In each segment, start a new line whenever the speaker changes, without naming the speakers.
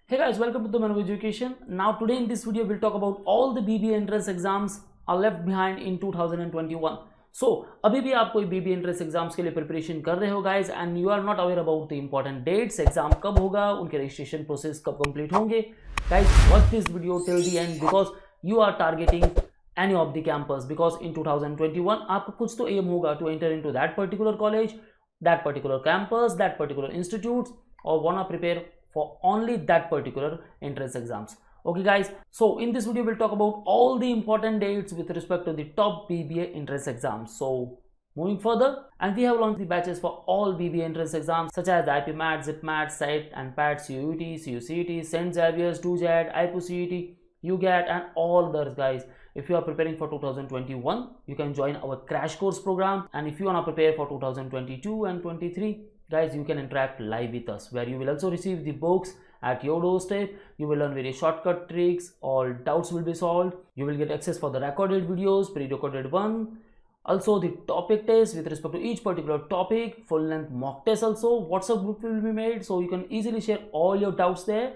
Hey guys, welcome to the Manu Education. Now today in this video we'll talk about all the BBA entrance exams are left behind in 2021. So अभी भी आप कोई BBA entrance exams के लिए preparation कर रहे हो guys and you are not aware about the important dates, exam कब होगा, उनके registration process कब complete होंगे. Guys, watch this video till the end because you are targeting any of the campus because in 2021 आपको कुछ तो aim होगा to enter into that particular college, that particular campus, that particular institutes or wanna prepare for only that particular entrance exams. Okay guys, so in this video we'll talk about all the important dates with respect to the top BBA entrance exams. So moving further, and we have launched the batches for all BBA entrance exams such as IPMAT, ZipMat, SET and PAT, CUET, CUCET, St. Xavier's, DOJAT, IPCET, UGAT and all others guys. If you are preparing for 2021, you can join our crash course program, and if you want to prepare for 2022 and 23 guys, you can interact live with us where you will also receive the books at your doorstep. You will learn various shortcut tricks, all doubts will be solved, you will get access for the recorded videos, pre-recorded one, also the topic test with respect to each particular topic, full length mock test, also WhatsApp group will be made so you can easily share all your doubts there,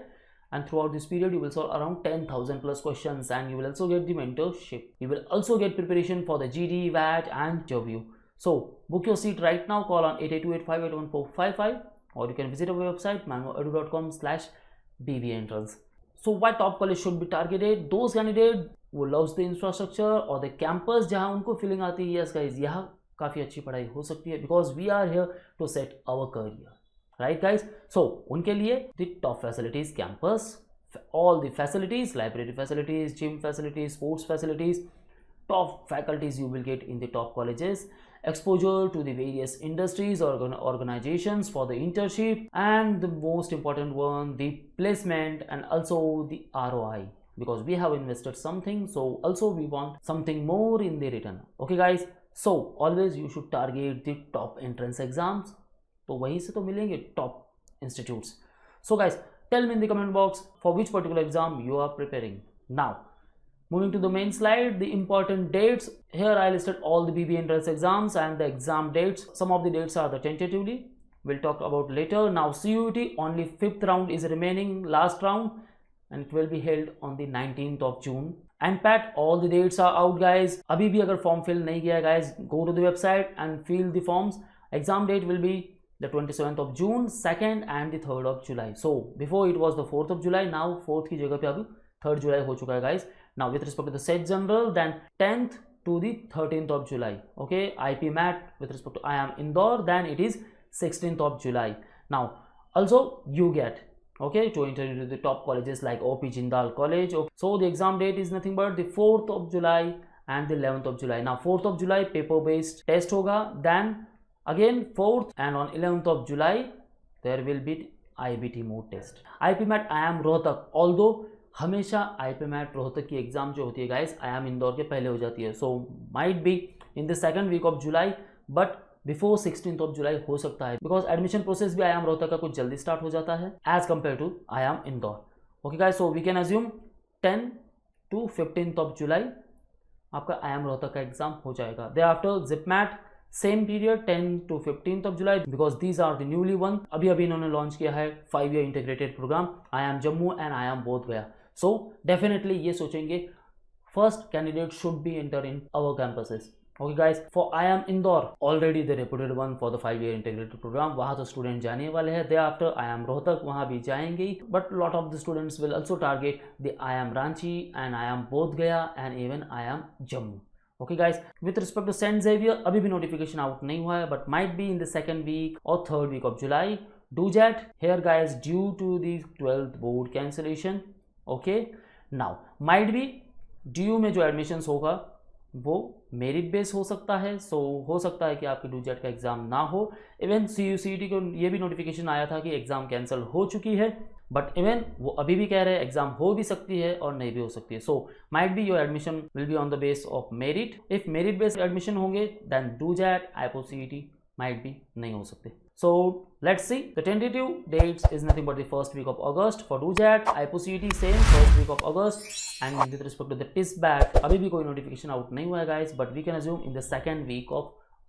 and throughout this period you will solve around 10,000 plus questions, and you will also get the mentorship. You will also get preparation for the GD, VAT and W. So book your seat right now. Call on 8828581455 or you can visit our website manuedu.com/BBA entrance. So why top college should be targeted? Those candidates who loves the infrastructure or the campus जहाँ उनको feeling आती है yes guys यहाँ काफ़ी अच्छी पढ़ाई हो सकती है because we are here to set our career, right guys? So उनके लिए the top facilities campus, all the facilities, library facilities, gym facilities, sports facilities, top faculties you will get in the top colleges, exposure to the various industries or organizations for the internship, and the most important one, the placement and also the ROI, because we have invested something, so also we want something more in the return. Okay guys, so always you should target the top entrance exams, तो वहीं से तो मिलेंगे top institutes. So guys, tell me in the comment box for which particular exam you are preparing. Now moving to the main slide, the important dates. Here I listed all the BBA entrance exams and the exam dates. Some of the dates are the tentatively. We'll talk about later. Now CUET, only 5th round is remaining, last round, and it will be held on the 19th of June. And PAT, all the dates are out guys. अभी भी अगर form fill नहीं किया guys, go to the website and fill the forms. Exam date will be the 27th of June, 2nd and the 3rd of July. So before it was the 4th of July, now 4th की जगह पे अभी 3rd July हो चुका है guys. Now with respect to the SET general, then 10th to the 13th of July. Okay, IPMAT with respect to IIM Indore, then it is 16th of July. Now also UGAT, okay, to enter into the top colleges like OP Jindal College. Okay. So the exam date is nothing but the 4th of July and the 11th of July. Now 4th of July paper based test hoga, then again 4th and on 11th of July there will be IBT mode test. IPMAT IIM Rohtak, although हमेशा IPMAT Rohtak की exam जो होती है guys IIM Indore के पहले हो जाती है, so might be in the second week of July but before 16th of July हो सकता है बिकॉज एडमिशन प्रोसेस भी IIM रोहतक का कुछ जल्दी स्टार्ट हो जाता है as compared to IIM Indore. Okay guys, so we can assume 10 to 15th of July आपका IIM रोहतक का एग्जाम हो जाएगा. Then after ZipMat same period 10 to 15th of July because these are the newly one. अभी इन्होंने launch किया है 5-year integrated programme IIM Jammu and IIM Bodh गया. So definitely ये सोचेंगे first candidate should be enter in our campuses. Okay guys, for IIM Indore already the reputed one for the 5-year integrated program, वहाँ तो student जाने वाले हैं. Thereafter IIM Rohtak वहाँ भी जाएंगे, but lot of the students will also target the IIM Ranchi and IIM Bodh गया and even IIM Jammu. Okay guys, with respect to St. Xavier अभी भी notification out नहीं हुआ है but might be in the 2nd week or 3rd week of July. DOJAT here guys due to the 12th board cancellation. Okay, now might be DU में जो admissions होगा वो merit base हो सकता है, सो हो सकता है कि आपके DOJAT का एग्जाम ना हो. इवन CUCET को ये भी नोटिफिकेशन आया था कि एग्जाम कैंसिल हो चुकी है बट इवन वो अभी भी कह रहे हैं एग्जाम हो भी सकती है और नहीं भी हो सकती है. So might be your admission will be on the base of merit. If merit based admission होंगे then DOJAT, IPCET might be नहीं हो सकते. So let's see, the tentative dates is nothing but the first week of August for DOJAT, IPCET same first week of August, and with respect to the TISBAT अभी भी कोई notification out नहीं हुआ है guys, but we can assume in the 2nd week of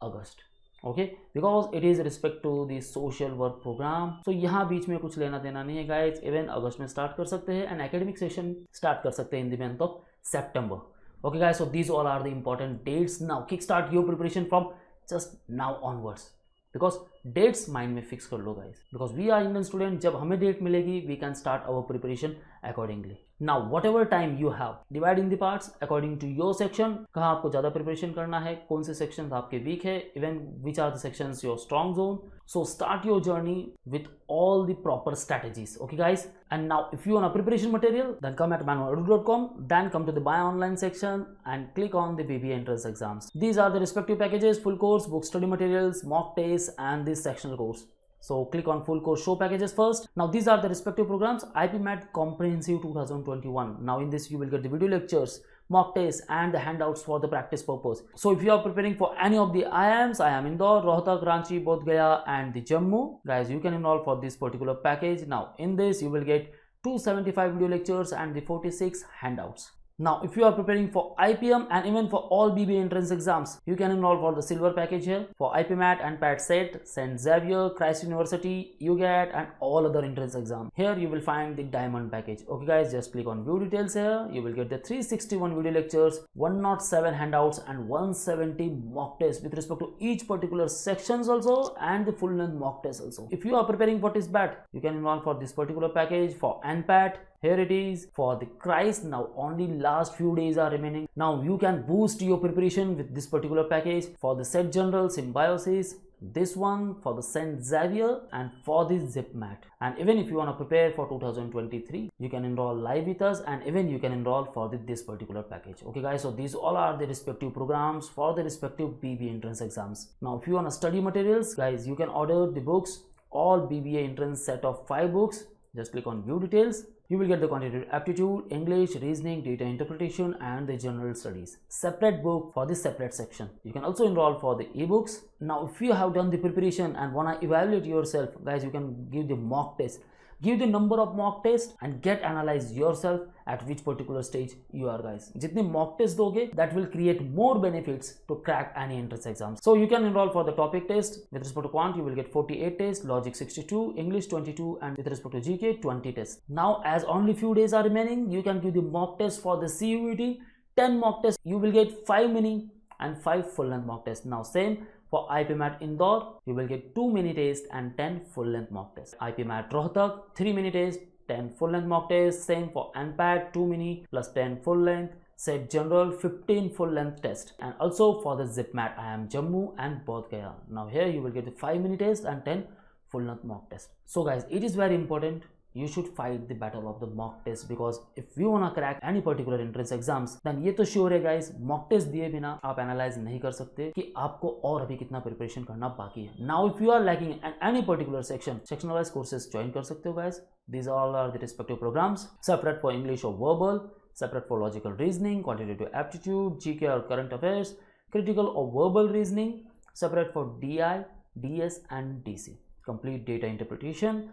August. Okay, because it is respect to the social work programme. तो यहाँ बीच में कुछ लेना देना नहीं है गाइज। इवन अगस्त में स्टार्ट कर सकते हैं एंड एकेडमिक सेशन स्टार्ट कर सकते हैं in the month of September. Okay guys, so these all are the important dates. Now kick start your preparation from just now onwards, because dates mind में fix कर लो guys, because we are Indian student. जब हमें date मिलेगी we can start our preparation accordingly. Now whatever time you have, divide in the parts according to your section. कहाँ आपको ज़्यादा preparation करना है, कौन से सेक्शन आपके वीक है, even which are the sections your strong zone. So start your journey with all the proper strategies. Okay guys, and now if you want a preparation material, then come at manualedu.com, then come to the buy online section and click on the BBA entrance exams. These are the respective packages: full course, book study materials, mock tests, and this sectional course. So click on full course show packages first. Now these are the respective programs: IPMAT Comprehensive 2021. Now in this you will get the video lectures, mock tests, and the handouts for the practice purpose. So if you are preparing for any of the IIMs, IIM Indore, Rohtak, Ranchi, Bodh Gaya, and the Jammu, guys, you can enroll for this particular package. Now in this you will get 275 video lectures and the 46 handouts. Now if you are preparing for IPM and even for all BBA entrance exams, you can enroll for the silver package here for IPMAT and PAT set, St. Xavier, Christ University, UGAT, and all other entrance exams. Here you will find the diamond package. Okay guys, just click on view details here. You will get the 361 video lectures, 107 handouts, and 170 mock tests with respect to each particular sections also, and the full length mock test also. If you are preparing for TISBAT, you can enroll for this particular package. For NPAT, here it is. For the Christ, now only last few days are remaining. Now you can boost your preparation with this particular package. For the Set General, Symbiosis, this one for the St. Xavier, and for the ZipMat. And even if you want to prepare for 2023, you can enroll live with us, and even you can enroll for this particular package. Okay guys, so these all are the respective programs for the respective BBA entrance exams. Now if you want to study materials, guys, you can order the books, all BBA entrance set of 5 books. Just click on view details. You will get the quantitative aptitude, English, reasoning, data interpretation, and the general studies. Separate book for this separate section. You can also enroll for the ebooks. Now if you have done the preparation and want to evaluate yourself, guys, you can give the mock test. Give the number of mock tests and get analyze yourself at which particular stage you are, guys. जितने mock tests दोगे, that will create more benefits to crack any entrance exams. So you can enroll for the topic test. With respect to quant, you will get 48 tests, logic 62, English 22, and with respect to GK 20 tests. Now as only few days are remaining, you can give the mock test for the CUET, 10 mock tests. You will get 5 mini and 5 full length mock tests. Now same for IPMAT Indore, you will get 2 mini tests and 10 full length mock tests. IPMAT Rohtak, 3 mini tests, 10 full length mock tests. Same for NPAT, 2 mini plus 10 full length. Set General, 15 full length test. And also for the ZipMat, IIM Jammu and Bodh Gaya. Now here you will get the 5 mini tests and 10 full length mock tests. So guys, it is very important you should fight the battle of the mock test, because if you wanna crack any particular entrance exams, then ये तो sure है guys, mock test दिए बिना आप analyse नहीं कर सकते कि आपको और अभी कितना प्रिपरेशन करना बाकी है. Now if you are lacking in any particular section, sectional wise courses join कर सकते हो guys. These all are the respective programs, separate for English or verbal, separate for logical reasoning, quantitative aptitude, GK or current affairs, critical or verbal reasoning, separate for DI, DS and DC, complete data interpretation.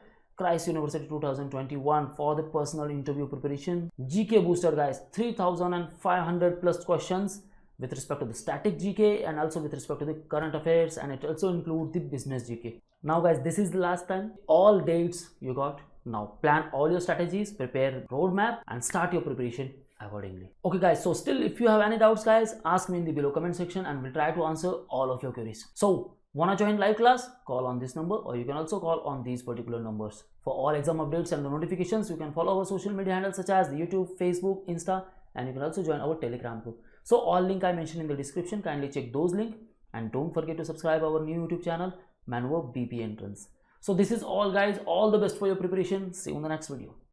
Christ University 2021 for the personal interview preparation. GK booster guys, 3,500 plus questions with respect to the static GK and also with respect to the current affairs, and it also includes the business GK. Now guys, this is the last time. All dates you got. Now plan all your strategies, prepare roadmap and start your preparation accordingly. Okay guys, so still if you have any doubts guys, ask me in the below comment section and we'll try to answer all of your queries. So wanna join live class? Call on this number, or you can also call on these particular numbers. For all exam updates and the notifications, you can follow our social media handles such as the YouTube, Facebook, Insta, and you can also join our Telegram group. So all link I mentioned in the description, kindly check those links, and don't forget to subscribe our new YouTube channel, Manova BBA Entrance. So this is all guys, all the best for your preparation. See you in the next video.